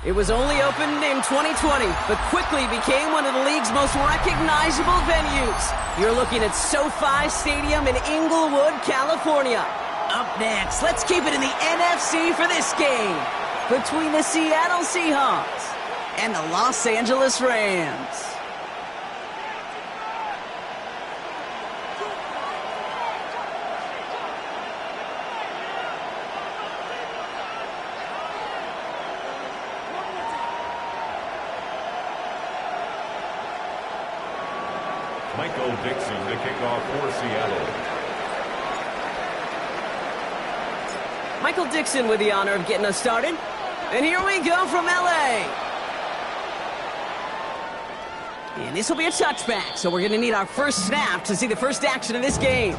It was only opened in 2020, but quickly became one of the league's most recognizable venues. You're looking at SoFi Stadium in Inglewood, California. Up next, let's keep it in the NFC for this game between the Seattle Seahawks and the Los Angeles Rams. Michael Dixon to kick off for Seattle. Michael Dixon with the honor of getting us started. And here we go from LA. And this will be a touchback, so we're going to need our first snap to see the first action of this game.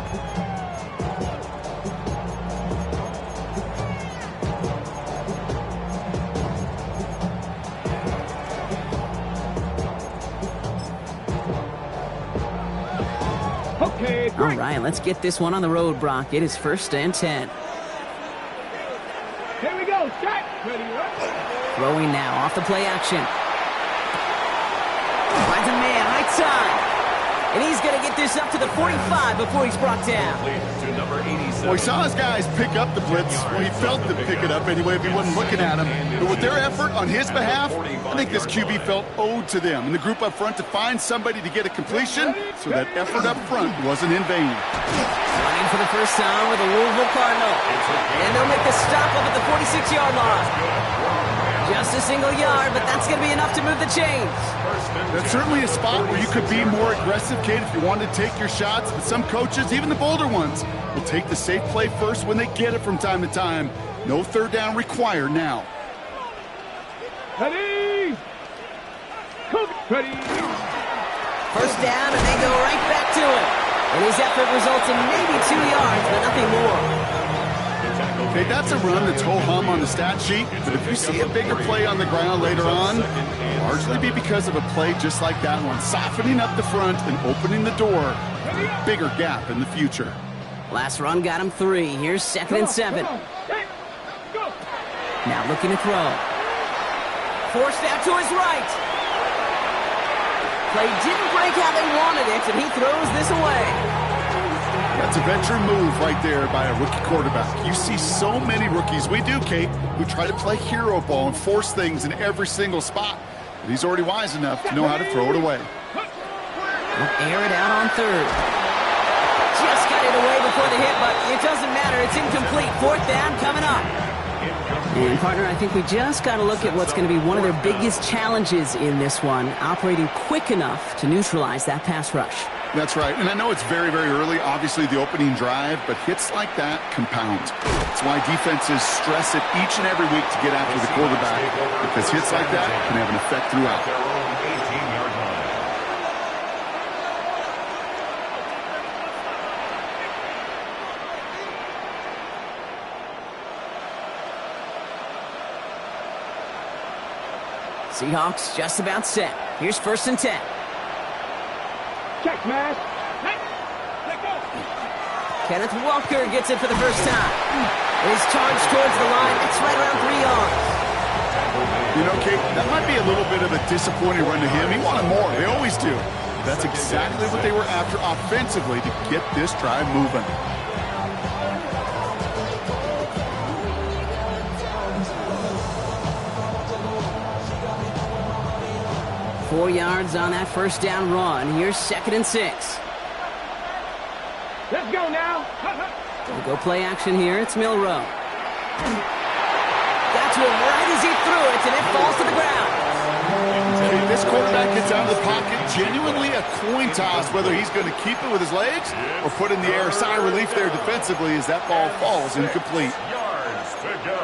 All right, let's get this one on the road, Brock. It is 1st and 10. Here we go. Start. Ready, Throwing now off the play action. Finds a man, right side. And he's going to get this up to the 45 before he's brought down. Well, he saw his guys pick up the blitz. Well, he felt them pick it up anyway if he wasn't looking at him. But with their effort on his behalf, I think this QB felt owed to them and the group up front to find somebody to get a completion, so that effort up front wasn't in vain. Running for the first time with the Louisville Cardinal. And they'll make the stop up at the 46-yard line. Just a single yard, but that's going to be enough to move the chains. That's certainly a spot where you could be more aggressive, Kate, if you wanted to take your shots. But some coaches, even the bolder ones, will take the safe play first when they get it from time to time. No third down required now. Ready. Ready. First down, and they go right back to it. And his effort results in maybe 2 yards, but nothing more. Okay, that's a run that's ho-hum on the stat sheet, but if you see a bigger play on the ground later on, it'll largely be because of a play just like that one, softening up the front and opening the door to a bigger gap in the future. Last run got him 3. Here's 2nd and 7. Now looking to throw. Forced out to his right. Play didn't break how they wanted it, and he throws this away. That's a veteran move right there by a rookie quarterback. You see so many rookies, we do, Kate, who try to play hero ball and force things in every single spot. But he's already wise enough to know how to throw it away. We'll air it out on 3rd. Just got it away before the hit, but it doesn't matter. It's incomplete. 4th down coming up. And, partner, I think we just got to look at what's going to be one of their biggest challenges in this one, operating quick enough to neutralize that pass rush. That's right, and I know it's very, very early, obviously the opening drive, but hits like that compound. That's why defenses stress it each and every week to get after the quarterback, because hits like that can have an effect throughout. Seahawks just about set. Here's 1st and 10. Check, man. Kenneth Walker gets it for the first time. He's charged towards the line. It's right around 3 yards. You know, Kate, that might be a little bit of a disappointing run to him. He wanted more. They always do. That's exactly what they were after offensively to get this drive moving. Four yards on that first down run. Here's 2nd and 6. Let's go now. We'll go play action here. It's Milrow. Got to him right as he threw it, and it falls to the ground. Hey, this quarterback gets out of the pocket. Genuinely a coin toss whether he's going to keep it with his legs or put in the air. Sigh of relief there defensively as that ball falls incomplete. Yards to go.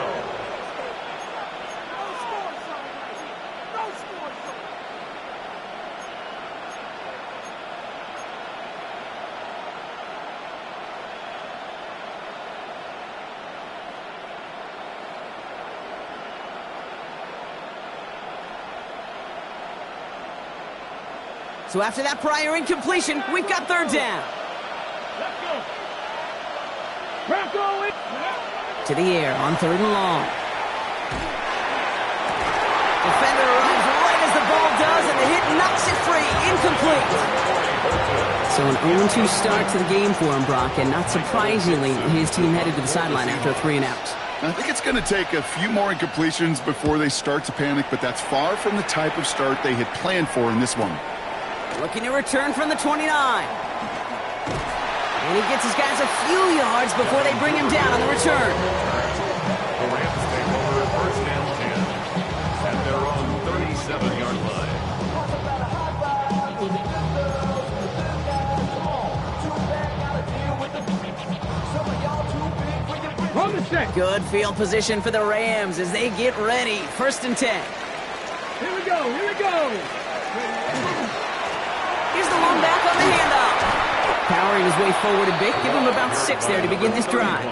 So after that prior incompletion, we've got third down. Let's go. Bronco. To the air on third and long. Defender arrives right as the ball does, and the hit knocks it free. Incomplete. So an 0-2 start to the game for him, Brock, and not surprisingly, his team headed to the sideline after a 3 and out. I think it's going to take a few more incompletions before they start to panic, but that's far from the type of start they had planned for in this one. Looking to return from the 29. And he gets his guys a few yards before they bring him down on the return. The Rams take over first and 10 at their own 37-yard line. Good field position for the Rams as they get ready. First and 10. Here we go. Here we go. Here's the long back on the handoff. Powering his way forward a bit. Give him about 6 there to begin this drive.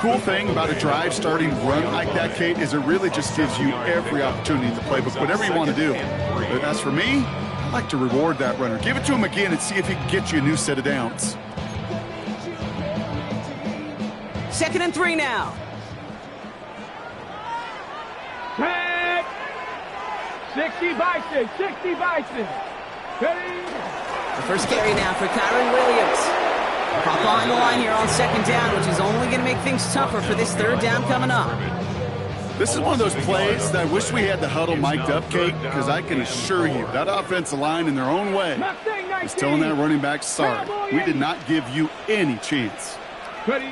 Cool thing about a drive starting run like that, Kate, is it really just gives you every opportunity in the playbook, whatever you want to do. But as for me, I like to reward that runner. Give it to him again and see if he can get you a new set of downs. Second and 3 now. Tag. 60 by 6. 60 by 6. Ready? The first carry now for Kyron Williams. Pop on the line here on second down, which is only going to make things tougher for this third down coming up. This is one of those plays that I wish we had the huddle mic'd up, Kate, because I can assure you that offensive line in their own way is telling that running back, sorry, we did not give you any chance. Ready?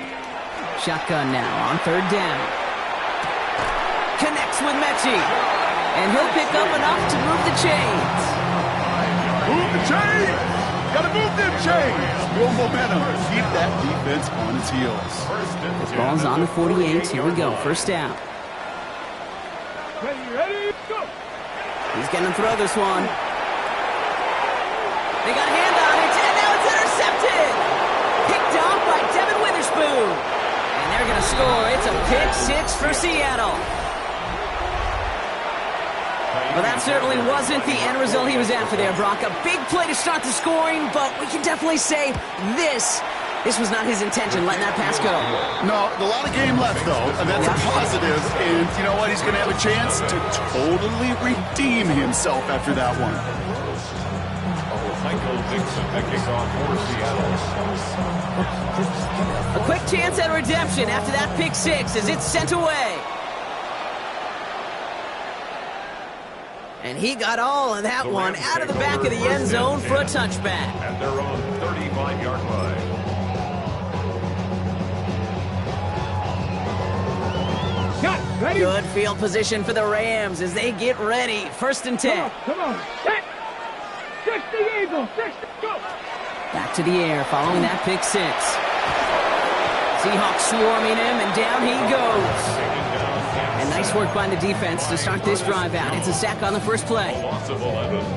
Shotgun now on third down. Connects with Mechie. And he'll pick up enough to move the chains. Move the chains! Gotta move them chains! Build momentum. Keep that defense on its heels. This ball's on the 48. Here we go. First down. Ready, go! He's going to throw this one. They got a hand on it, and now it's intercepted. Picked off by Devin Witherspoon. And they're going to score. It's a pick 6 for Seattle. Well, that certainly wasn't the end result he was after there, Brock. A big play to start the scoring, but we can definitely say this was not his intention, letting that pass go. No, a lot of game left, though, and that's a positive. And you know what? He's going to have a chance to totally redeem himself after that one. Michael Dixon, the kickoff for Seattle. A quick chance at redemption after that pick 6 as it's sent away. And he got all of that one out of the back of the end zone for a touchback. At their own 35-yard line. Ready? Good field position for the Rams as they get ready. First and 10. Come on. Set. 60 Eagles. 60. Go. Back to the air following that pick 6. Seahawks swarming him, and down he goes. And nice work by the defense to start this drive out. It's a sack on the first play.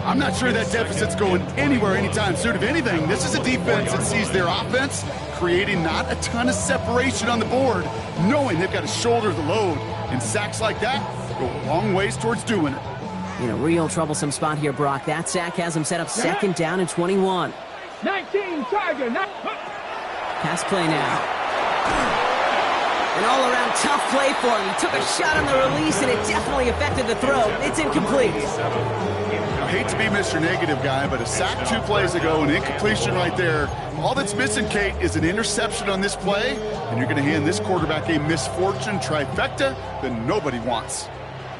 I'm not sure that deficit's going anywhere anytime soon. If anything, this is a defense that sees their offense creating not a ton of separation on the board, knowing they've got to shoulder the load. And sacks like that go a long ways towards doing it. In a real troublesome spot here, Brock. That sack has him set up second down and 21. 19 Tiger. Pass play now. An all-around tough play for him. He took a shot on the release, and it definitely affected the throw. It's incomplete. I hate to be Mr. Negative guy, but a sack 2 plays ago, an incompletion right there. All that's missing, Kate, is an interception on this play, and you're going to hand this quarterback a misfortune trifecta that nobody wants.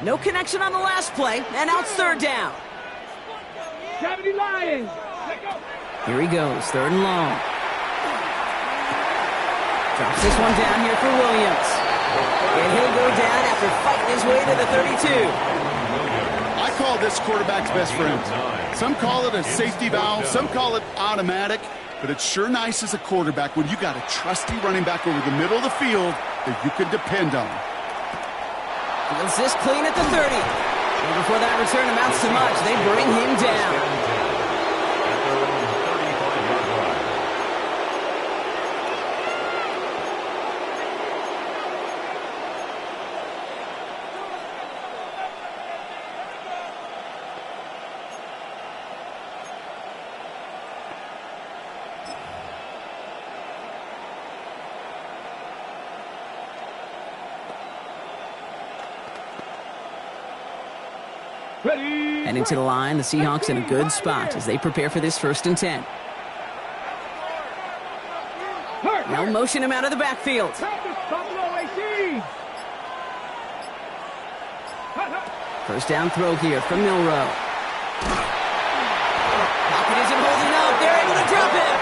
No connection on the last play, and now it's third down. 70 Lions. Here he goes, third and long. Drops this one down here for Williams. And he'll go down after fighting his way to the 32. I call this quarterback's best friend. Some call it a safety valve, some call it automatic, but it's sure nice as a quarterback when you got a trusty running back over the middle of the field that you can depend on. Feels this clean at the 30. And before that return amounts to much, they bring him down. Heading to the line, the Seahawks in a good spot as they prepare for this 1st and 10. Now motion him out of the backfield. First down throw here from Milroe. Pocket isn't holding up. They're able to drop it.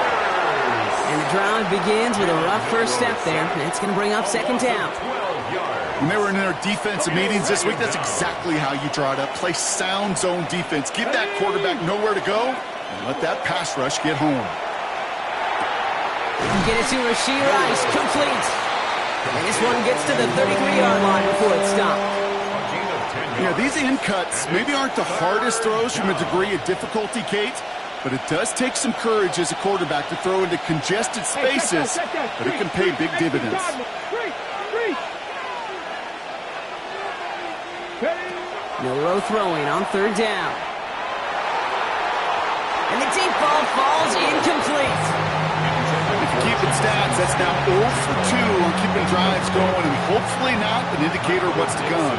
And the drive begins with a rough first step there. That's going to bring up 2nd down. When they were in their defensive meetings this week, that's exactly how you draw it up. Play sound zone defense. Give that quarterback nowhere to go and let that pass rush get home. Get it to Rashee Rice. Complete. And this one gets to the 33-yard line before it stopped. Yeah, these in cuts maybe aren't the hardest throws from a degree of difficulty, Kate, but it does take some courage as a quarterback to throw into congested spaces, but it can pay big dividends. Milroe throwing on 3rd down. And the deep ball falls incomplete. If you keep it stats, that's now 0 for 2 on keeping drives going, and hopefully not an indicator of what's to come.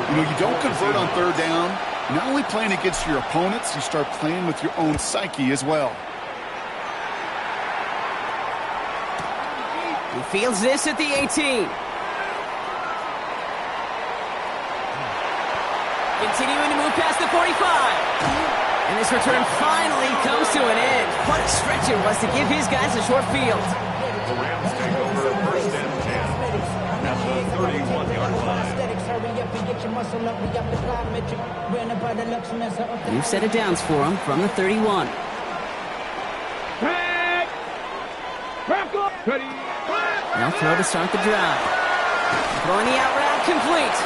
You know, you don't convert on 3rd down. You're not only playing against your opponents, you start playing with your own psyche as well. He fields this at the 18. Continuing to move past the 45. And this return finally comes to an end. What a stretch it was to give his guys a short field. The Rams take over 1st and 10 at the 31-yard line. New set of downs for him from the 31. Now throw to start the drive. Throwing the out route complete.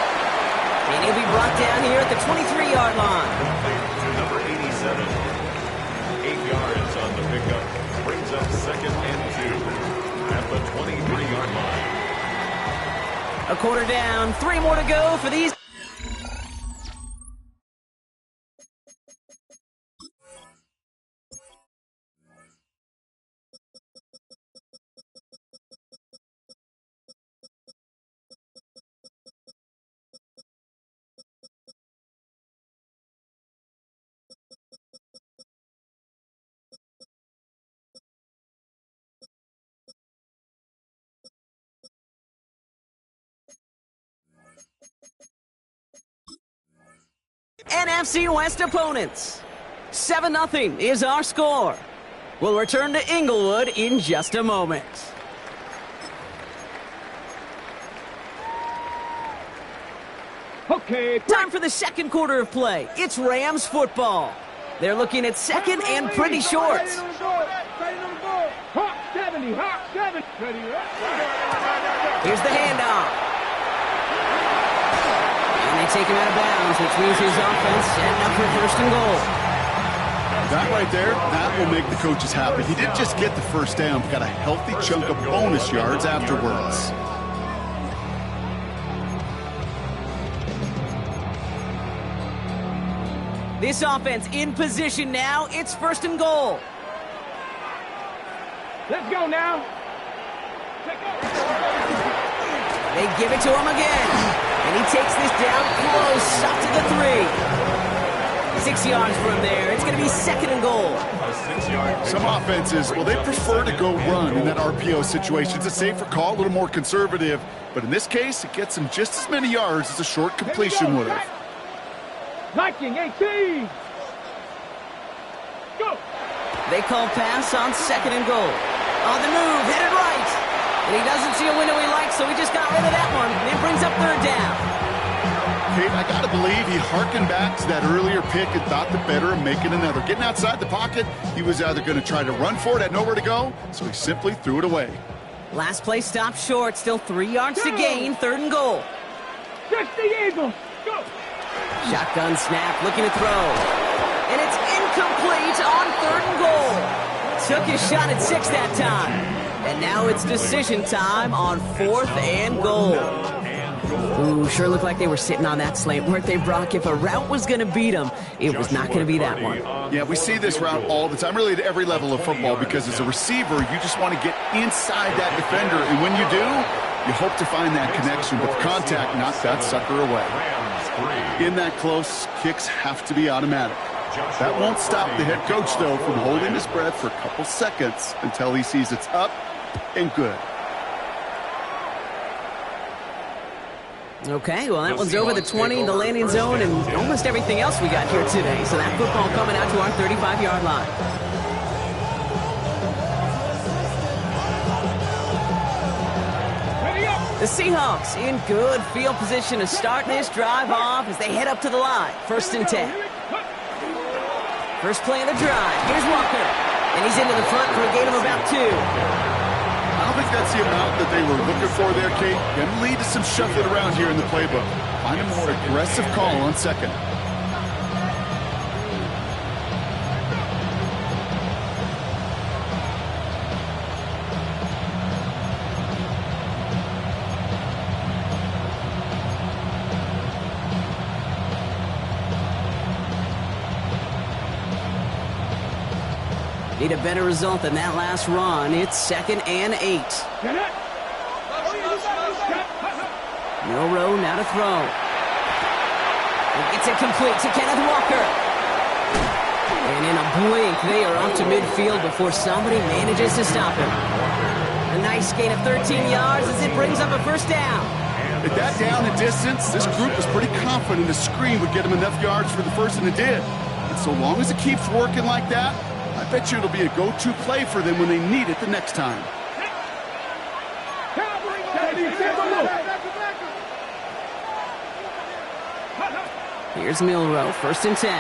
And he'll be brought down here at the 23-yard line. Number 87. 8 yards on the pickup. Brings up 2nd and 2 at the 23-yard line. A quarter down. 3 more to go for these. NFC West opponents. 7-0 is our score. We'll return to Inglewood in just a moment. Okay. Time for the 2nd quarter of play. It's Rams football. They're looking at 2nd and pretty short. Hawk 70, Hawk 70. Here's the handoff. And they take him out of bounds, which means his offense setting up for 1st and goal. That right there, that will make the coaches happy. He didn't just get the 1st down, but got a healthy chunk of bonus yards afterwards. This offense in position now. It's 1st and goal. Let's go now. They give it to him again. And he takes this down close, up to the 3. 6 yards from there. It's going to be 2nd and goal. Some offenses, well, they prefer to go run in that RPO situation. It's a safer call, a little more conservative. But in this case, it gets them just as many yards as a short completion would have. Viking 18. Go. They call pass on 2nd and goal. On the move, headed right. And he doesn't see a window he likes, so he just got rid of that one. And it brings up 3rd down. Kate, I got to believe he harkened back to that earlier pick and thought the better of making another. Getting outside the pocket, he was either going to try to run for it, had nowhere to go, so he simply threw it away. Last play stopped short, still 3 yards to gain, 3rd and goal. 60 Eagles. Go. Shotgun snap, looking to throw. And it's incomplete on 3rd and goal. Took his shot at 6 that time. And now it's decision time on 4th and goal. Ooh, sure looked like they were sitting on that slant, weren't they, Brock? If a route was going to beat them, it was not going to be that one. Yeah, we see this route all the time, really at every level of football, because as a receiver, you just want to get inside that defender. And when you do, you hope to find that connection, but the contact knocks that sucker away. In that close, kicks have to be automatic. That won't stop the head coach, though, from holding his breath for a couple seconds until he sees it's up and good. Okay, well, that one's over the 20, the landing zone, and almost everything else we got here today. So that football coming out to our 35-yard line. The Seahawks in good field position to start this drive off as they head up to the line. 1st and 10. First play of the drive. Here's Walker. And he's into the front for a gain of about 2. I don't think that's the amount that they were looking for there, Kate. Going to lead to some shuffling around here in the playbook. Find a more aggressive call on 2nd. Need a better result than that last run. It's 2nd and 8. Milroe now to throw. It's incomplete to Kenneth Walker. And in a blink, they are off to midfield before somebody manages to stop him. A nice gain of 13 yards as it brings up a 1st down. At that down and distance, this group was pretty confident a screen would get them enough yards for the 1st, and it did. And so long as it keeps working like that, I bet you it'll be a go-to play for them when they need it the next time. Here's Milroe, 1st and 10.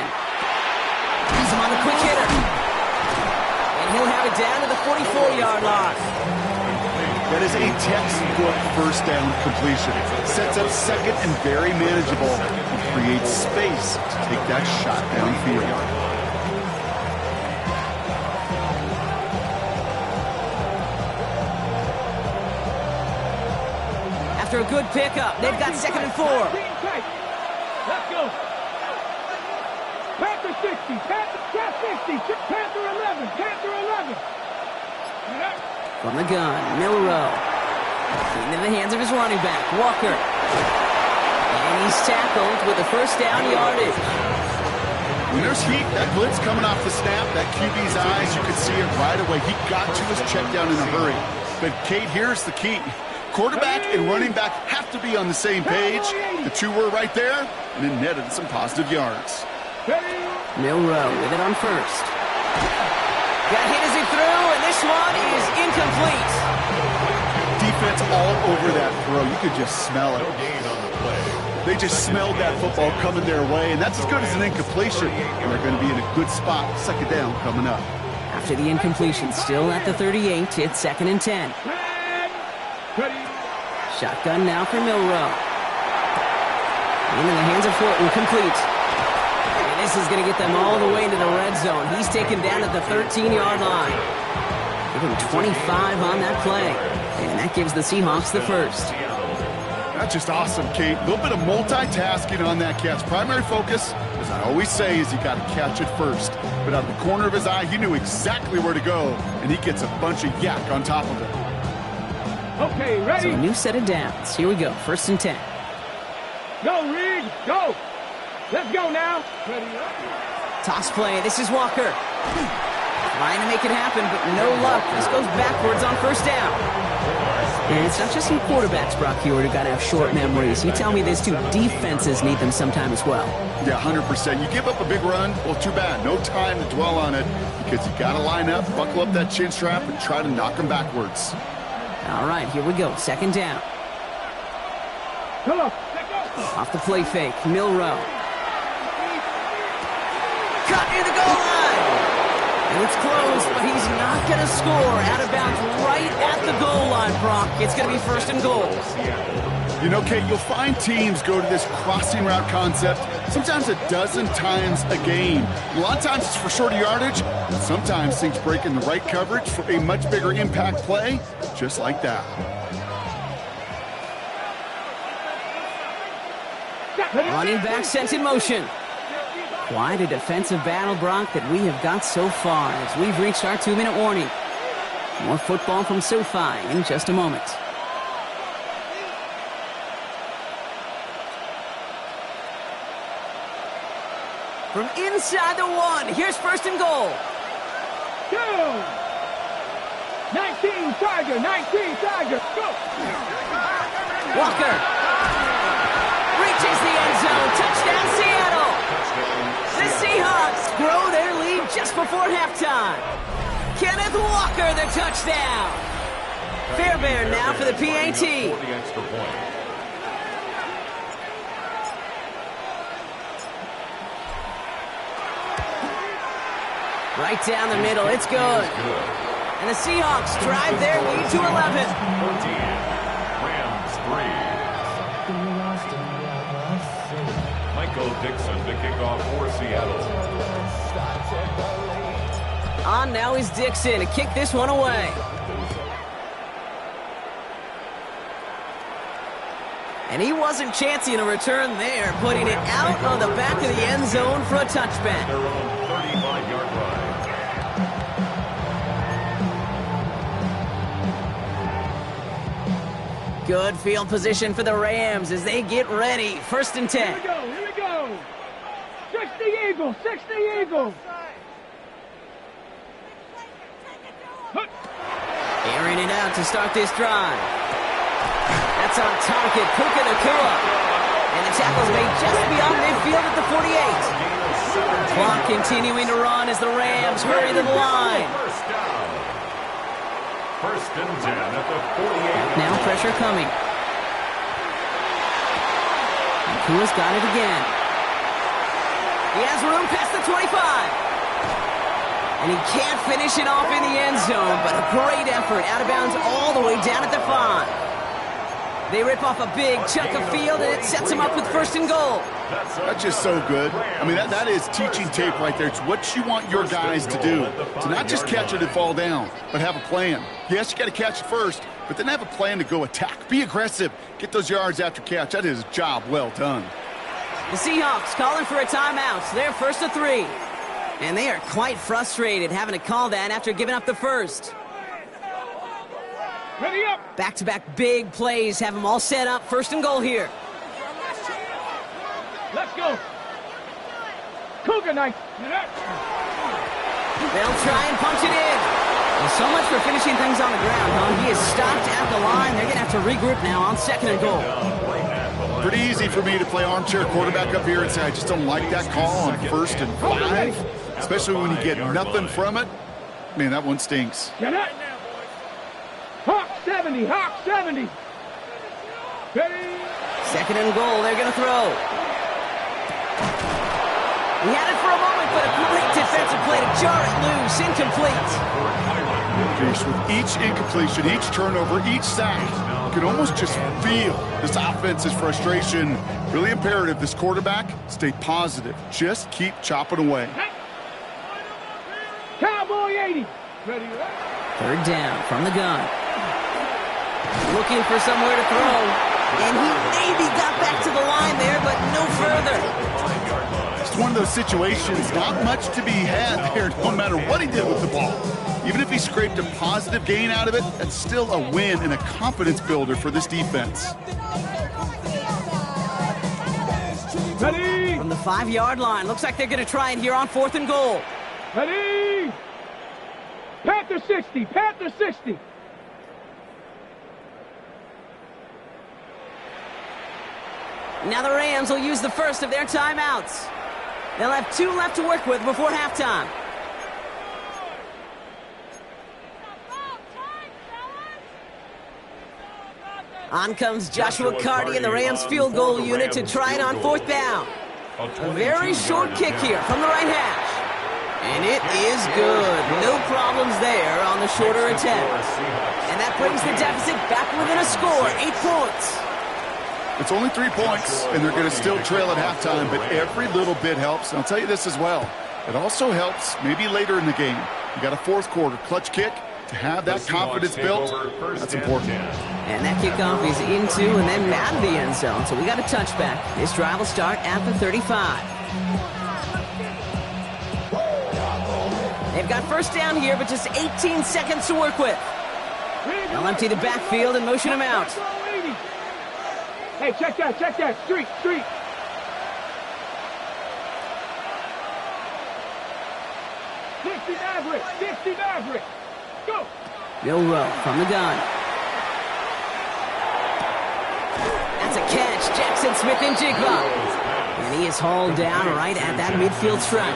He's him on the quick hitter. And he'll have it down to the 44-yard line. That is a textbook 1st down completion. Sets up 2nd and very manageable and creates space to take that shot downfield. After a good pickup, they've got 2nd and 4. Let's go. Panther 60, Panther 60, Panther 11, Panther 11. From the gun, Milroe. Into the hands of his running back, Walker. And he's tackled with the 1st down yardage. When there's heat, that blitz coming off the snap, that QB's eyes, you could see it right away. He got to his check down in a hurry. But, Kate, here's the key. Quarterback and running back have to be on the same page. The two were right there, and it netted some positive yards. Milroe with it on 1st. Got hit as he threw, and this one is incomplete. Defense all over that throw. You could just smell it. They just smelled that football coming their way, and that's as good as an incompletion. And they're going to be in a good spot. 2nd down coming up. After the incompletion, still at the 38, it's 2nd and 10. Shotgun now for Milroe. Into the hands of Horton, complete. And this is going to get them all the way into the red zone. He's taken down at the 13-yard line. Give him 25 on that play. And that gives the Seahawks the 1st. That's just awesome, Kate. A little bit of multitasking on that catch. Primary focus, as I always say, is you got to catch it first. But out of the corner of his eye, he knew exactly where to go, and he gets a bunch of yak on top of it. Okay, ready? So a new set of downs. Here we go, 1st and 10. Go, Reed, go. Let's go now. Ready? Toss play, this is Walker. Trying to make it happen, but no luck. This goes backwards on 1st down. And it's not just some quarterbacks, Brock Hewitt, who got to have short memories. You tell me these two defenses need them sometime as well. Yeah, 100%. You give up a big run, well, too bad. No time to dwell on it because you got to line up, buckle up that chin strap, and try to knock them backwards. All right, here we go. 2nd down. Come on. Off the play fake, Milroe. Cut near the goal line. And it's close, but he's not going to score. Out of bounds right at the goal line, Brock. It's going to be 1st and goal. You know, Kate, you'll find teams go to this crossing route concept sometimes a dozen times a game. A lot of times it's for shorter yardage, but sometimes things break in the right coverage for a much bigger impact play, just like that. Running back sent in motion. Quite a defensive battle, Brock, that we have got so far as we've reached our 2-minute warning. More football from SoFi in just a moment. From inside the 1, here's first and goal. Go! 19 Tiger, 19 Tiger, go! Walker reaches the end zone. Touchdown, Seattle. The Seahawks grow their lead just before halftime. Kenneth Walker, the touchdown. Fairbairn now for the PAT. For the extra point. Right down the middle, it's good. And the Seahawks drive their lead to 11. 14. Rams 3. Michael Dixon to kick off for Seattle. On now is Dixon to kick this one away. And he wasn't chancing a return there, putting it out on the back of the end zone for a touchback. Their own 35-yard line. Good field position for the Rams as they get ready. First and 10. Here we go, here we go. 60 Eagles, 60 Eagles. Airing it out to start this drive. That's on target, Puka Nacua. And the tackle's made just beyond midfield at the 48. Clock continuing to run as the Rams hurry to the line. First down. First and 10 at the 48. Now pressure coming. Nacua's got it again. He has room past the 25. And he can't finish it off in the end zone, but a great effort out of bounds all the way down at the 5. They rip off a big chunk of field, and it sets them up with first and goal. That's just so good. I mean, that is teaching tape right there. It's what you want your guys to do. To not just catch it and fall down, but have a plan. Yes, you got to catch it first, but then have a plan to go attack. Be aggressive. Get those yards after catch. That is a job well done. The Seahawks calling for a timeout. They're first to 3. And they are quite frustrated having to call that after giving up the first. Ready up. Back-to-back big plays have them all set up. First and goal here. Let's go. Cougar Knights. They'll try and punch it in. Well, so much for finishing things on the ground, huh? He is stopped at the line. They're going to have to regroup now on second and goal. Pretty easy for me to play armchair quarterback up here and say I just don't like that call on first and 5. Especially when you get nothing from it. Man, that one stinks. Get it. Hawk 70, Hawk 70. Ready. Second and goal, they're going to throw. He had it for a moment, but a great defensive play to jar it loose. Incomplete. Pierce, with each incompletion, each turnover, each sack, you can almost just feel this offense's frustration. Really imperative this quarterback stay positive. Just keep chopping away. Cowboy 80. Ready. Third down from the gun. Looking for somewhere to throw. And he maybe got back to the line there, but no further. It's one of those situations, not much to be had there, no matter what he did with the ball. Even if he scraped a positive gain out of it, that's still a win and a confidence builder for this defense. Ready. From the 5-yard line, looks like they're going to try it here on fourth and goal. Ready. Panther 60, Panther 60. Now the Rams will use the first of their timeouts. They'll have 2 left to work with before halftime. On comes Joshua Carty and the Rams field goal unit to try it on fourth down. A very short kick here from the right hash. And it is good. No problems there on the shorter attempt. And that brings the deficit back within a score, 8 points. It's only 3 points, and they're going to still trail at halftime, but every little bit helps. And I'll tell you this as well. It also helps maybe later in the game. You got a fourth quarter clutch kick. To have that confidence built, that's important. And that kickoff is into and then out of the end zone. So we got a touchback. This drive will start at the 35. They've got first down here, but just 18 seconds to work with. They'll empty the backfield and motion him out. Hey, check that, street. 60 Maverick. 60 Maverick. Go. Milroe from the gun. That's a catch. Jackson Smith and Jigba. And he is hauled down right at that midfield stripe.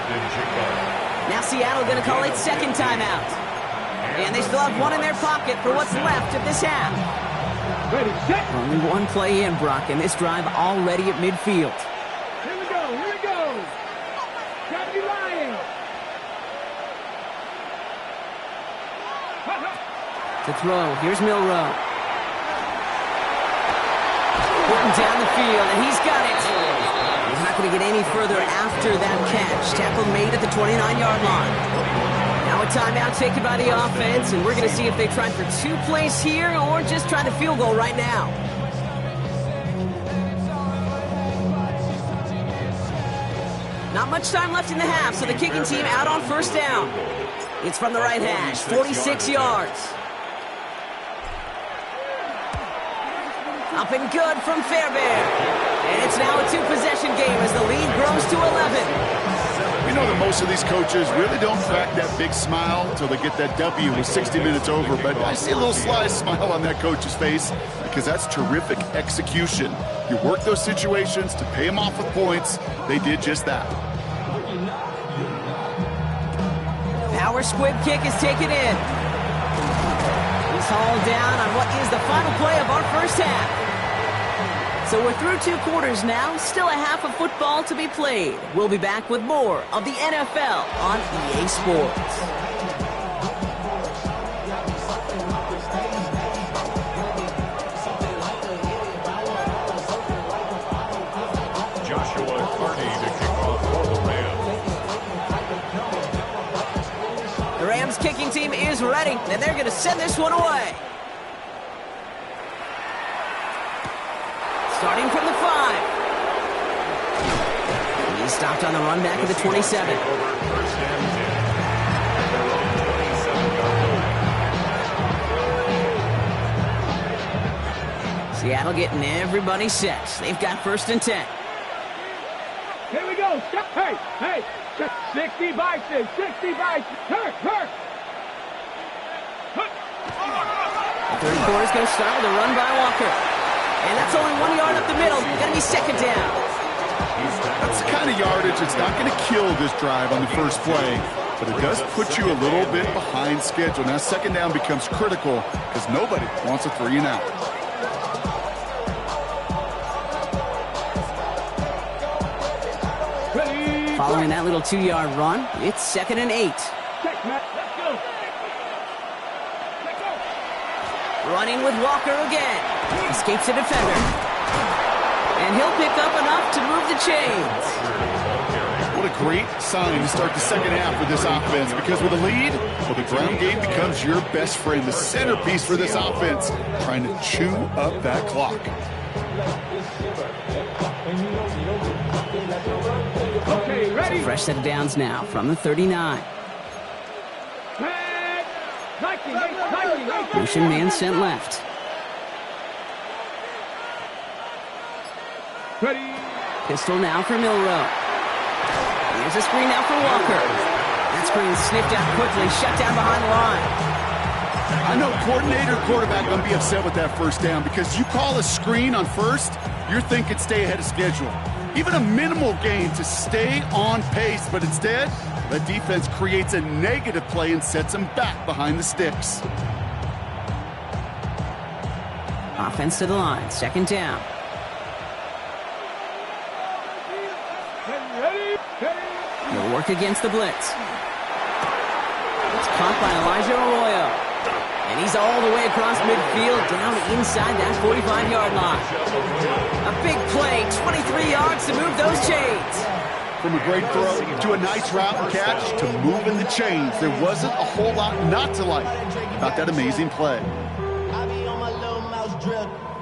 Now Seattle going to call it second timeout. And they still have one in their pocket for what's left of this half. Ready, set. Only one play in, Brock, and this drive already at midfield. Here we go. Here we go. Gotta be lying. To throw, here's Milroe. Putting down the field, and he's got it. He's not going to get any further after that catch. Tackle made at the 29-yard line. Now a timeout taken by the offense, and we're going to see if they try for 2 plays here or just try the field goal right now. Not much time left in the half, so the kicking team out on first down. It's from the right hash, 46 yards. Up and good from Fairbairn. And it's now a 2-possession game as the lead grows to 11. You know that most of these coaches really don't crack that big smile until they get that W with 60 minutes over, but I see a little sly smile on that coach's face because that's terrific execution. You work those situations to pay them off with points. They did just that. Power squib kick is taken in. He's hauled down on what is the final play of our first half. So we're through 2 quarters now, still a half of football to be played. We'll be back with more of the NFL on EA Sports. Joshua Carney to kick off for the Rams. The Rams kicking team is ready, and they're going to send this one away. Starting from the 5. He's stopped on the run back at the 27. Seattle getting everybody set. They've got first and 10. Here we go. Hey, hey. 60 Bison. 60 Bison. Hurt. The third quarter is going to start with a run by Walker. And that's only 1 yard up the middle. Going to be second down. That's the kind of yardage that's not going to kill this drive on the first play, but it does put you a little bit behind schedule. Now second down becomes critical because nobody wants a 3 and out. Following that little 2-yard run, it's second and 8. Running with Walker again. Escapes the defender. And he'll pick up enough to move the chains. What a great sign to start the second half with this offense, because with a lead, well, the ground game becomes your best friend, the centerpiece for this offense, trying to chew up that clock. Okay, ready. Fresh set of downs now from the 39. Motion man sent left. Ready. Pistol now for Milroe. Here's a screen now for Walker. That screen sniffed out quickly, shut down behind the line. I know coordinator, quarterback going to be upset with that first down because you call a screen on first, you're thinking stay ahead of schedule. Even a minimal gain to stay on pace, but instead, the defense creates a negative play and sets them back behind the sticks. Offense to the line, second down. He'll work against the blitz. It's caught by Elijah Arroyo. And he's all the way across midfield, down inside that 45-yard line. A big play, 23 yards to move those chains. From a great throw to a nice route and catch to moving the chains, there wasn't a whole lot not to like about that amazing play.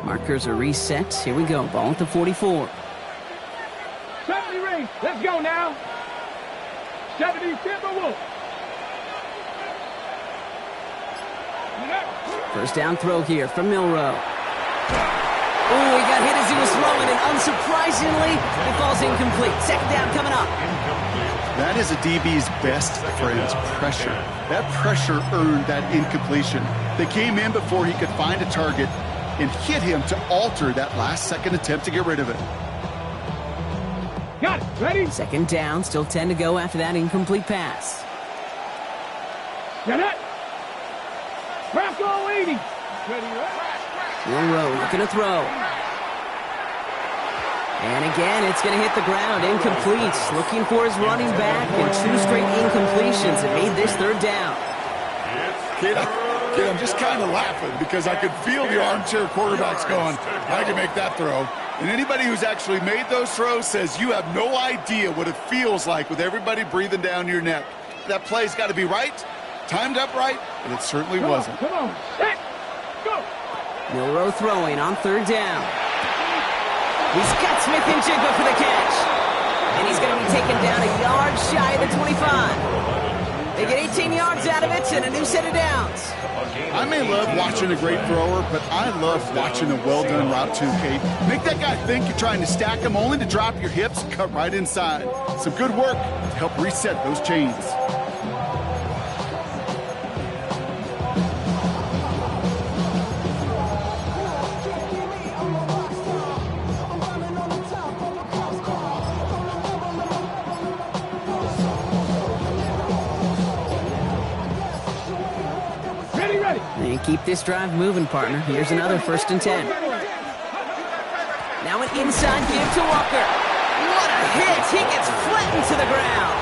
Markers are reset. Here we go. Ball at the 44. 70 rings. Let's go now. 70 Timberwolves. First down throw here from Milroe. Oh, he got hit as he was throwing, and unsurprisingly, it falls incomplete. Second down coming up. That is a DB's best friend's pressure. That pressure earned that incompletion. They came in before he could find a target and hit him to alter that last-second attempt to get rid of it. Got it. Ready? Second down, still 10 to go after that incomplete pass. Get it. Bronco 80. Ready, Milroe looking to throw. And again, it's going to hit the ground. Incomplete. Looking for his running back, and 2 straight incompletions that made this third down. Kid, I'm just kind of laughing because I could feel the armchair quarterbacks going, I can make that throw. And anybody who's actually made those throws says you have no idea what it feels like with everybody breathing down your neck. That play's got to be right, timed up right, and it certainly wasn't. Come on. Set. Go. Milroe throwing on third down. He's got Smith and Jigba for the catch. And he's going to be taken down a yard shy of the 25. They get 18 yards out of it and a new set of downs. I may love watching a great thrower, but I love watching a well-done route too, Kate. Make that guy think you're trying to stack him only to drop your hips and cut right inside. Some good work to help reset those chains. And keep this drive moving, partner. Here's another 1st and 10. Now an inside give to Walker. What a hit! He gets flattened to the ground.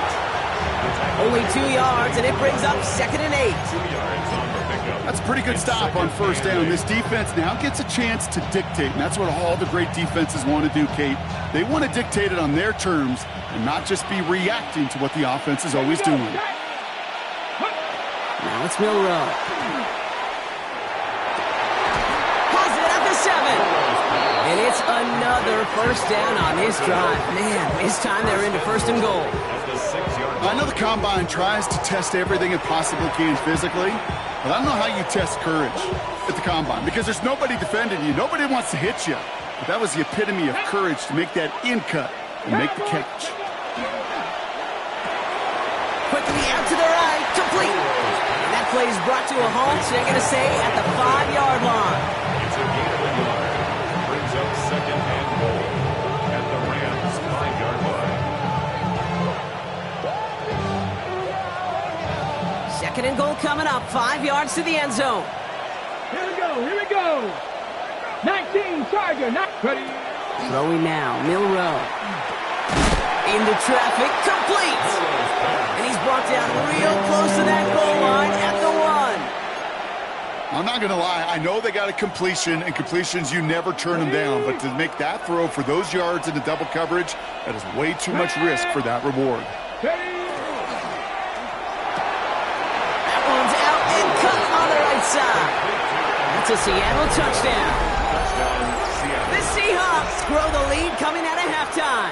Only 2 yards, and it brings up 2nd and 8. That's a pretty good stop on 1st down. This defense now gets a chance to dictate, and that's what all the great defenses want to do, Kate. They want to dictate it on their terms and not just be reacting to what the offense is always doing. Now it's Milroe. And it's another 1st down on this drive. Man, this time they're into 1st and goal. I know the Combine tries to test everything it possibly can physically, but I don't know how you test courage at the Combine because there's nobody defending you. Nobody wants to hit you. But that was the epitome of courage to make that in-cut and make the catch. Quickly out to the right, complete. And that play is brought to a halt, so they're going to say at the 5-yard line. It's a gain of a yard. Brings up 2nd and goal at the Rams' 5-yard line. 2nd and goal coming up, 5 yards to the end zone. Here we go. 19, Charger, not ready. Throwing now, Milroe. Into traffic, complete. And he's brought down real close to that goal line at the 1. I'm not going to lie. I know they got a completion, and completions, you never turn them down. But to make that throw for those yards into double coverage, that is way too much risk for that reward. That one's out and cut on the right side. That's a Seattle touchdown. The Seahawks grow the lead coming out of halftime.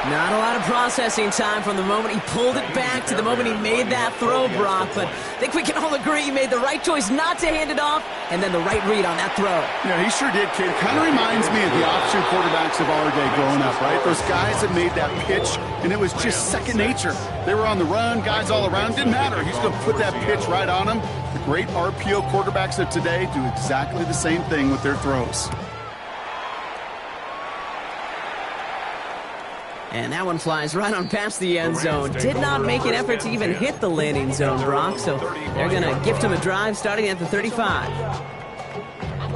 Not a lot of processing time from the moment he pulled it back to the moment he made that throw, Brock. But I think we can all agree he made the right choice not to hand it off, and then the right read on that throw. Yeah, he sure did, kid. Kind of reminds me of the offshoot quarterbacks of our day growing up, right? Those guys that made that pitch, and it was just second nature. They were on the run, guys all around. Didn't matter. He's going to put that pitch right on them. The great RPO quarterbacks of today do exactly the same thing with their throws. And that one flies right on past the end zone. Did not make an effort to even hit the landing zone, Brock. So they're going to gift him a drive starting at the 35.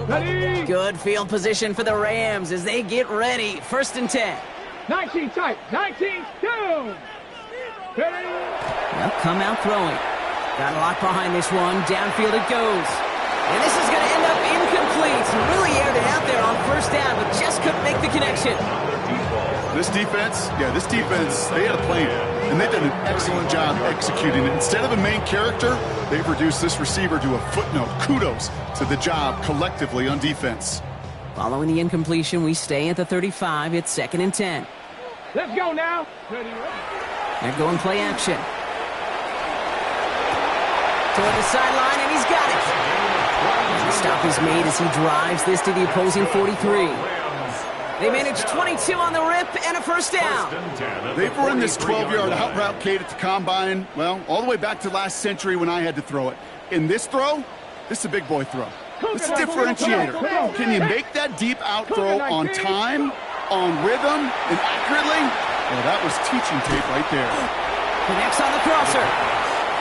Ready. Good field position for the Rams as they get ready. 1st and 10. 19 tight. 19 down. Ready. Well, come out throwing. Got a lot behind this one. Downfield it goes. And this is going to end up incomplete. Really aired it out there on 1st down, but just couldn't make the connection. This defense, they had a plan, and they've done an excellent job executing it. Instead of a main character, they've reduced this receiver to a footnote. Kudos to the job collectively on defense. Following the incompletion, we stay at the 35. It's 2nd and 10. Let's go now. Ready. They're going play action. Toward the sideline, and he's got it. The stop is made as he drives this to the opposing 43. They managed 22 on the rip and a first down. They've run this 12-yard out route, Kate, at the combine, well, all the way back to last century when I had to throw it. In this throw, this is a big boy throw. It's a differentiator. Can you make that deep out throw on time, on rhythm, and accurately? Well, that was teaching tape right there. Connects on the crosser.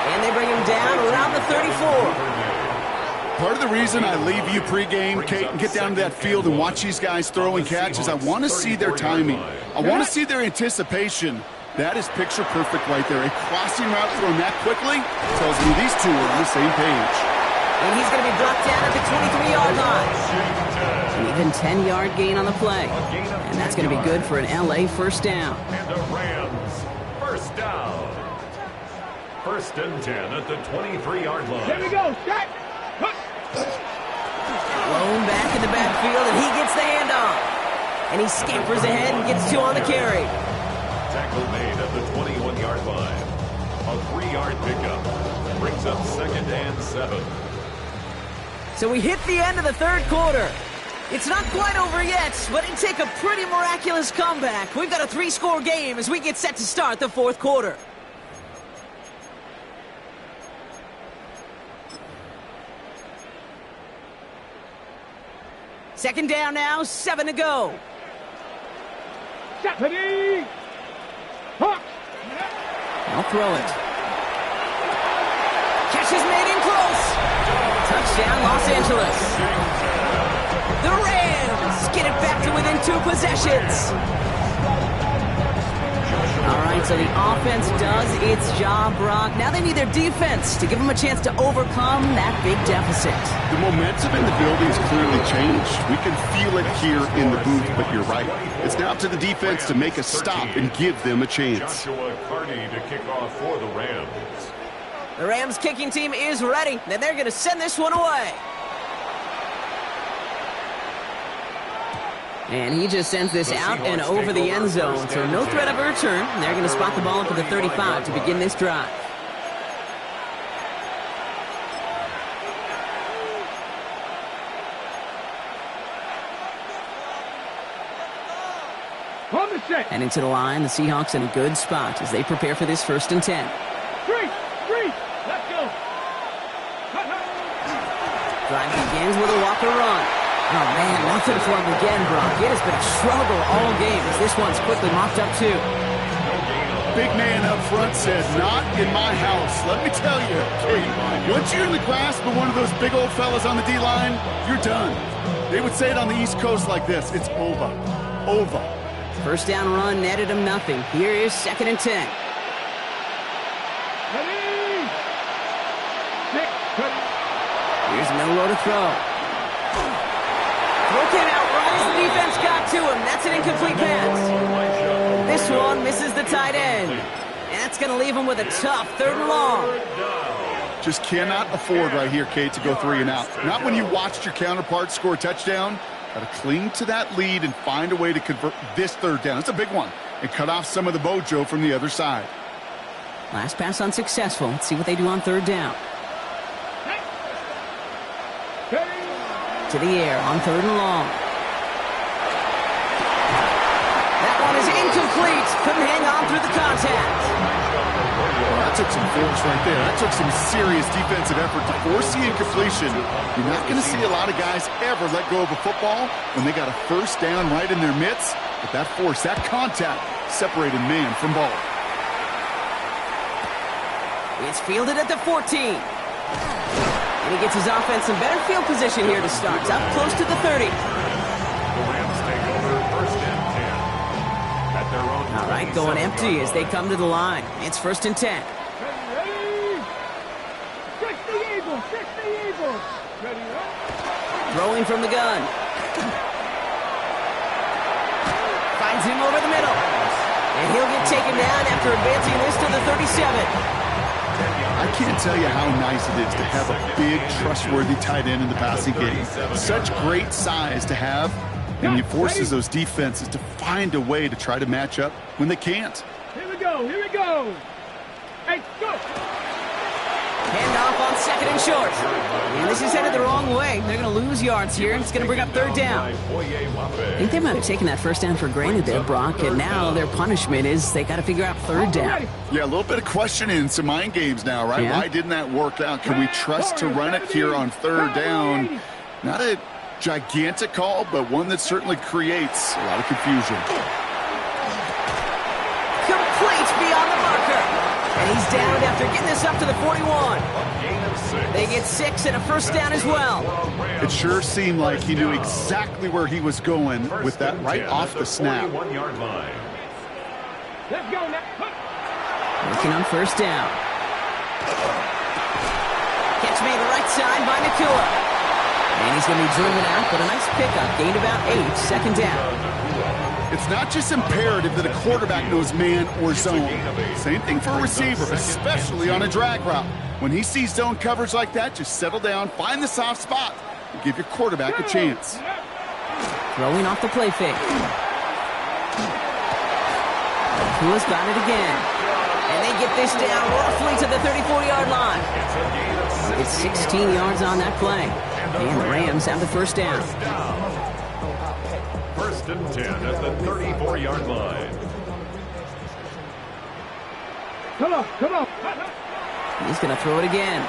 And they bring him down around the 34. Part of the reason I leave you pregame, Kate, and get down to that field and watch these guys throw and catch is I want to see their timing. I want to see their anticipation. That is picture perfect right there. A crossing route thrown that quickly tells me these two are on the same page. And he's going to be brought down at the 23-yard line. An even 10-yard gain on the play. And that's going to be good for an LA first down. And the Rams first down. First and 10 at the 23-yard line. Here we go. Set. Blown back in the backfield, and he gets the handoff. And he scampers ahead and gets two on the carry. Tackle made at the 21-yard line. A 3-yard pickup. Brings up second and 7. So we hit the end of the third quarter. It's not quite over yet, but it'd take a pretty miraculous comeback. We've got a 3-score game as we get set to start the fourth quarter. Second down now, 7 to go. Stephanie! Hook! I'll throw it. Catch is made in close. Touchdown, Los Angeles. The Rams get it back to within 2 possessions. All right, so the offense does its job, Brock. Now they need their defense to give them a chance to overcome that big deficit. The momentum in the building's clearly changed. We can feel it here in the booth, but you're right. It's now up to the defense to make a stop and give them a chance. Joshua Carney to kick off for the Rams. The Rams kicking team is ready, and they're going to send this one away. And he just sends this out and over the end zone, so no threat of a return. They're going to spot the ball up at the 35 to begin this drive. And into the line, the Seahawks in a good spot as they prepare for this first and 10. Three, let's go. Drive begins with a Walker run. Oh, man, nothing for him again, Brock. It has been a struggle all game as this one's quickly mopped up, too. Big man up front said, not in my house. Let me tell you, Kate, once you're in the grasp of one of those big old fellas on the D-line, you're done. They would say it on the East Coast like this, it's over. Over. First down run netted him nothing. Here is second and 10. Ready? Here's Milroe to throw. Throw came out right as the defense got to him. That's an incomplete pass. This one misses the tight end. And that's going to leave him with a tough third and long. Just cannot afford right here, Kate, to go 3 and out. Not when you watched your counterpart score a touchdown. Got to cling to that lead and find a way to convert this third down. It's a big one. And cut off some of the mojo from the other side. Last pass unsuccessful. Let's see what they do on third down. To the air on third and long. That one is incomplete. Couldn't hang on through the contact. Well, that took some force right there. That took some serious defensive effort to force the incompletion. You're not going to see a lot of guys ever let go of a football when they got a first down right in their midst. But that force, that contact, separated man from ball. It's fielded at the 14. And he gets his offense in better field position here to start. It's up close to the 30. The Rams take over first and 10 at their own. All right, going empty as they come to the line. It's first and 10. Ready? 60 Eagles, 60 Eagles. Ready, Throwing from the gun. Finds him over the middle. And he'll get taken down after advancing this to the 37. I can't tell you how nice it is to have a big, trustworthy tight end in the passing game. Such great size to have, and it forces those defenses to find a way to try to match up when they can't. Here we go, here we go. Hey, go. Handoff on second and short. And this is headed the wrong way. They're going to lose yards here, and it's going to bring up third down. I think they might have taken that first down for granted there, Brock, and now their punishment is they got to figure out third down. Yeah, a little bit of questioning, some mind games now, right? Yeah. Why didn't that work out? Can we trust to run it here on third down? Not a gigantic call, but one that certainly creates a lot of confusion. Complete beyond the marker. And he's down after getting this up to the 41. They get 6 and a first down as well. It sure seemed like he knew exactly where he was going with that right off the snap. Let's go now. Looking on first down. Catch made right side by Nakua. And he's going to be driven out, but a nice pickup. Gained about 8, second down. It's not just imperative that a quarterback knows man or zone. Same thing for a receiver, especially on a drag route. When he sees zone coverage like that, just settle down, find the soft spot, and give your quarterback a chance. Throwing off the play fake. Nakua's got it again. And they get this down roughly to the 34-yard line. It's 16 yards on that play. And the Rams have the first down. First and 10 at the 34-yard line. Come on, come on. He's going to throw it again.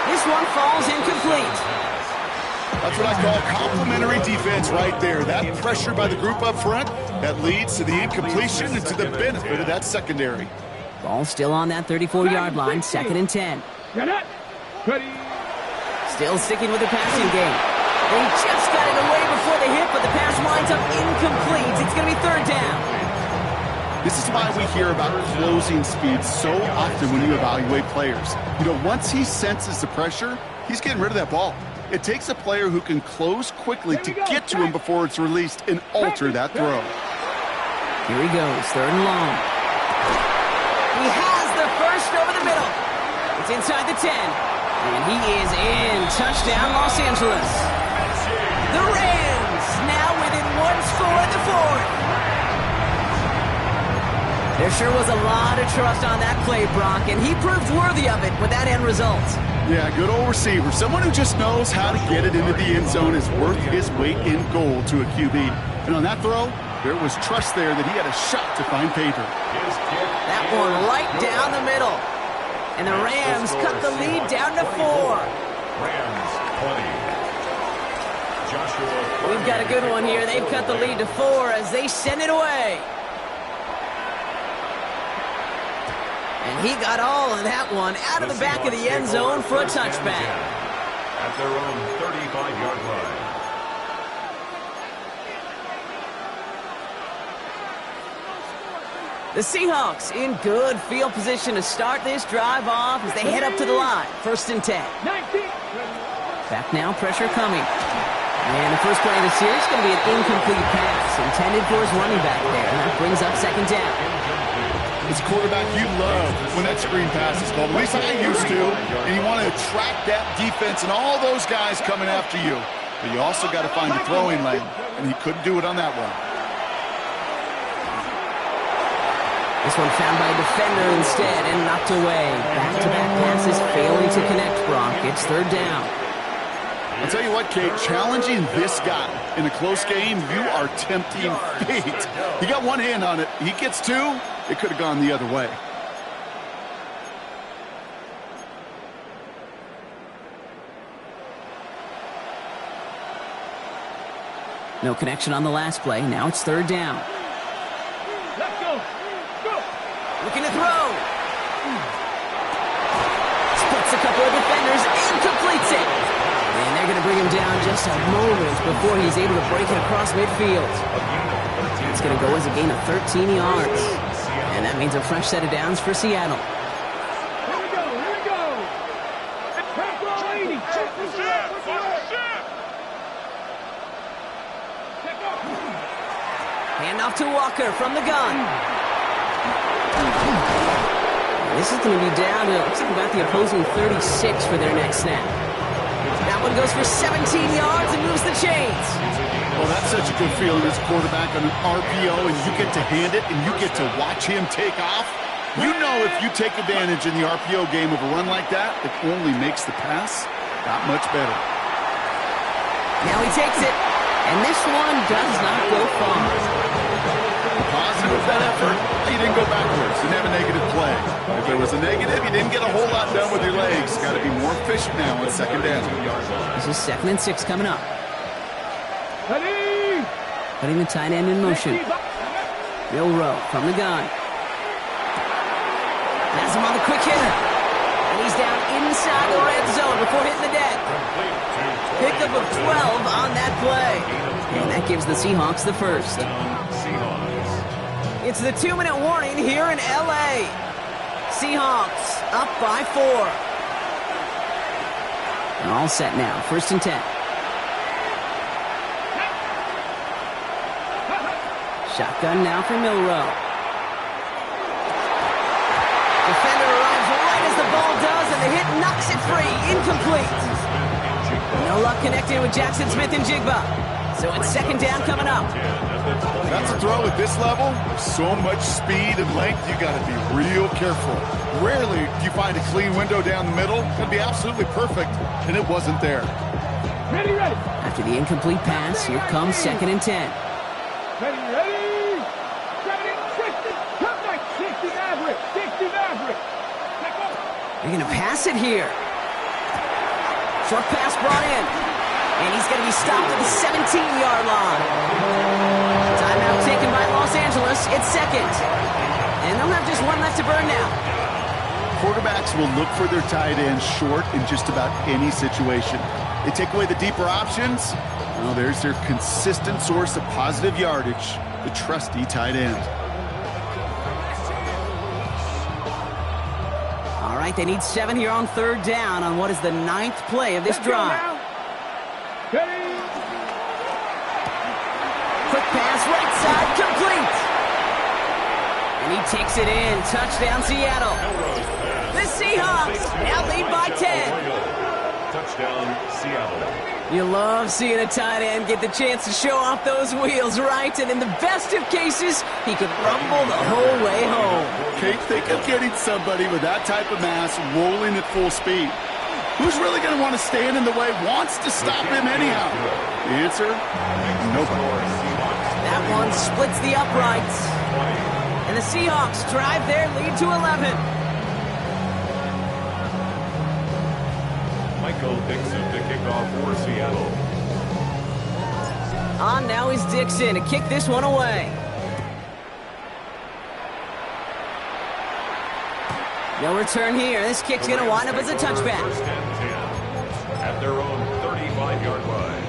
This one falls incomplete. That's what I call complimentary defense right there. That pressure by the group up front, that leads to the incompletion and to the benefit of that secondary. Ball still on that 34-yard line, second and 10. Get it. Ready. Still sticking with the passing game. They just got it away before the hit, but the pass winds up incomplete. It's going to be third down. This is why we hear about closing speed so often when you evaluate players. You know, once he senses the pressure, he's getting rid of that ball. It takes a player who can close quickly to get to him before it's released and alter that throw. Here he goes, third and long. He has the first over the middle. It's inside the 10. And he is in. Touchdown, Los Angeles. The Rams now within one score in the fourth. There sure was a lot of trust on that play, Brock, and he proved worthy of it with that end result. Yeah, good old receiver. Someone who just knows how to get it into the end zone is worth his weight in gold to a QB. And on that throw, there was trust there that he had a shot to find pay dirt. That one right down the middle. And the Rams cut the lead down to 4. Rams 20. Joshua. We've got a good one here. They've cut the lead to 4 as they send it away. And he got all of that one out of the back of the end zone for a touchback. At their own 35-yard line. The Seahawks in good field position to start this drive off as they head up to the line. First and 10. 19. Back now, pressure coming. And the first play of the series is going to be an incomplete pass intended for his running back there. And that brings up second down. As a quarterback, you love when that screen pass is called. At least I used to. And you want to attract that defense and all those guys coming after you. But you also got to find the throwing lane. And he couldn't do it on that one. This one found by a defender instead and knocked away. Back-to-back passes failing to connect, Brock. It's third down. I'll tell you what, Kate, challenging this guy in a close game, you are tempting fate. He got one hand on it. He gets two. It could have gone the other way. No connection on the last play. Now it's third down. Let's go. Go. Looking to throw. Splits a couple of defenders and completes it. And they're going to bring him down just a moment before he's able to break it across midfield. It's going to go as a gain of 13 yards. And that means a fresh set of downs for Seattle. Here we go. Here we go. Back row 80. Check this out. Check up. Hand off to Walker from the gun. This is going to be down to, looks like about the opposing 36 for their next snap. That one goes for 17 yards and moves the chains. Well, that's such a good feeling as a quarterback on an RPO, and you get to hand it, and you get to watch him take off. You know if you take advantage in the RPO game of a run like that, it only makes the pass that much better. Now he takes it, and this one does not go far. Positive with that effort, you didn't go backwards. Didn't have a negative play. If there was a negative, you didn't get a whole lot done with your legs. Got to be more efficient now on second down. This is 2nd and 6 coming up. Ready? Putting the tight end in motion. Bill Rowe from the gun. Has him on the quick hitter. And he's down inside the red zone before hitting the deck. Pickup of 12 on that play. And that gives the Seahawks the first. It's the 2-minute warning here in L.A. Seahawks up by 4. And all set now. 1st and 10. Shotgun now for Milroe. Defender arrives right as the ball does, and the hit knocks it free. Incomplete. No luck connecting with Jackson Smith and Jigba. So it's 2nd down coming up. That's a throw at this level. So much speed and length, you got to be real careful. Rarely do you find a clean window down the middle. It'd be absolutely perfect, and it wasn't there. Ready, ready. After the incomplete pass, here comes 2nd and 10. Ready, ready. 70, 60. Come back. 60 Maverick. 60 Maverick. They're going to pass it here. Short pass brought in. And he's going to be stopped at the 17-yard line. Timeout taken by Los Angeles. It's 2nd. And they'll have just one left to burn now. Quarterbacks will look for their tight ends short in just about any situation. They take away the deeper options. Well, there's their consistent source of positive yardage, the trusty tight end. All right, they need 7 here on 3rd down on what is the 9th play of this drive. Ready. Quick pass, right side, complete. And he takes it in. Touchdown, Seattle. The Seahawks now lead by 10. Touchdown, Seattle. You love seeing a tight end get the chance to show off those wheels, right? And in the best of cases, he could rumble the whole way home. Kate, think of getting somebody with that type of mass rolling at full speed. Who's really going to want to stand in the way, wants to stop him anyhow? The answer, nobody. That one splits the uprights. And the Seahawks drive their lead to 11. Michael Dixon to kick off for Seattle. On now is Dixon to kick this one away. No return here. This kick's going to wind up as a touchback. 1st and 10 at their own 35-yard line.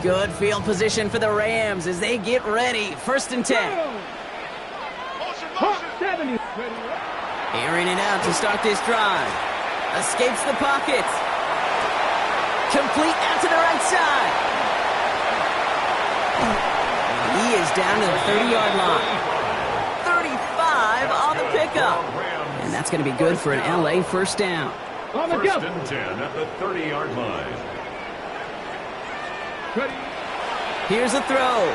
Good field position for the Rams as they get ready. 1st and 10. 70. Airing it out to start this drive. Escapes the pocket. Complete out to the right side. He is down to the 30-yard line. 35 on the pickup. And that's going to be good for an LA 1st down. On the 1st go. and 10 at the 30-yard line. Ready. Here's a throw.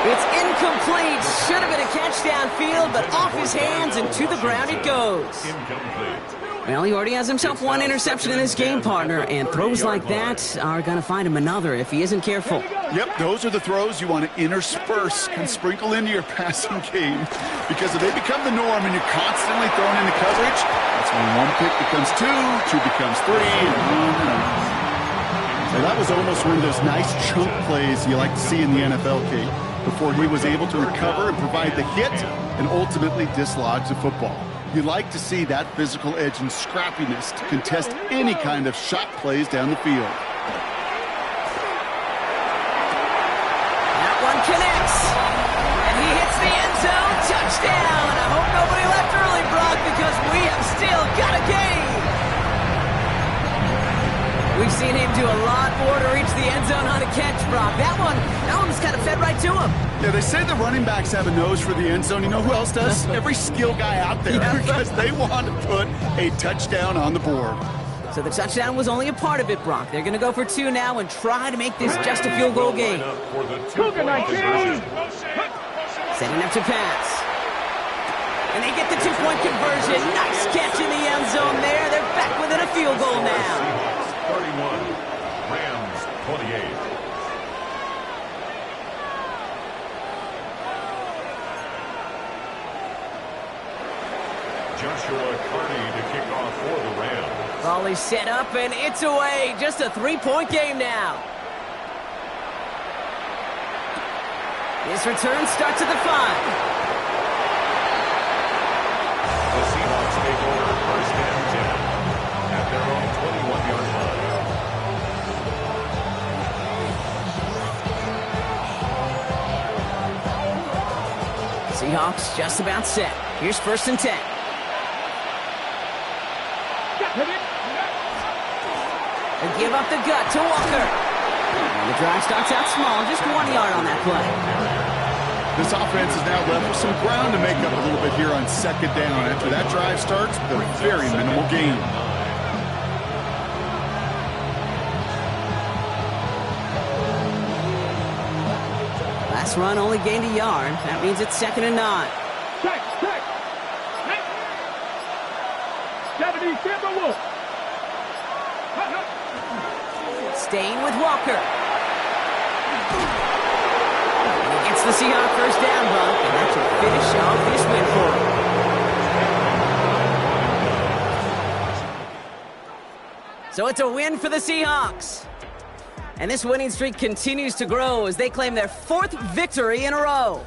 It's incomplete. Should have been a catch downfield, but off his hands and to the ground it goes. Incomplete. Well, he already has himself one interception in this game, partner, and throws like that are going to find him another if he isn't careful. Yep, those are the throws you want to intersperse and sprinkle into your passing game. Because if they become the norm and you're constantly thrown into coverage, that's when one pick becomes two becomes three, and on. So that was almost one of those nice chunk plays you like to see in the NFL, Kate, before he was able to recover and provide the hit and ultimately dislodge the football. You like to see that physical edge and scrappiness to contest any kind of shot plays down the field. That one connects. And he hits the end zone. Touchdown. I hope nobody left early, Brock, because we have still got a game. We've seen him do a lot more to reach the end zone on a catch, Brock. That one's kind of fed right to him. Yeah, they say the running backs have a nose for the end zone. You know who else does? Every skill guy out there, because they want to put a touchdown on the board. So the touchdown was only a part of it, Brock. They're going to go for 2 now and try to make this just a field goal game. Cougar 19. Setting up to pass. And they get the 2-point conversion. Nice catch in the end zone there. They're back within a field goal now. Seahawks 31, Rams 28. Joshua Carney to kick off for the Rams. Volley set up, and it's away. Just a 3-point game now. This return starts at the 5. The Seahawks take over first and 10 at their own 21-yard line. Seahawks just about set. Here's first and 10. And give up the gut to Walker. And the drive starts out small, just 1 yard on that play. This offense is now left with some ground to make up a little bit here on second down. After that drive starts, with a very minimal gain. Last run only gained a yard. That means it's 2nd and 9. Check. 70 Timberwolves. Staying with Walker. And he gets the Seahawks first down, Buck, and that should finish off this win for him. So it's a win for the Seahawks. And this winning streak continues to grow as they claim their 4th victory in a row.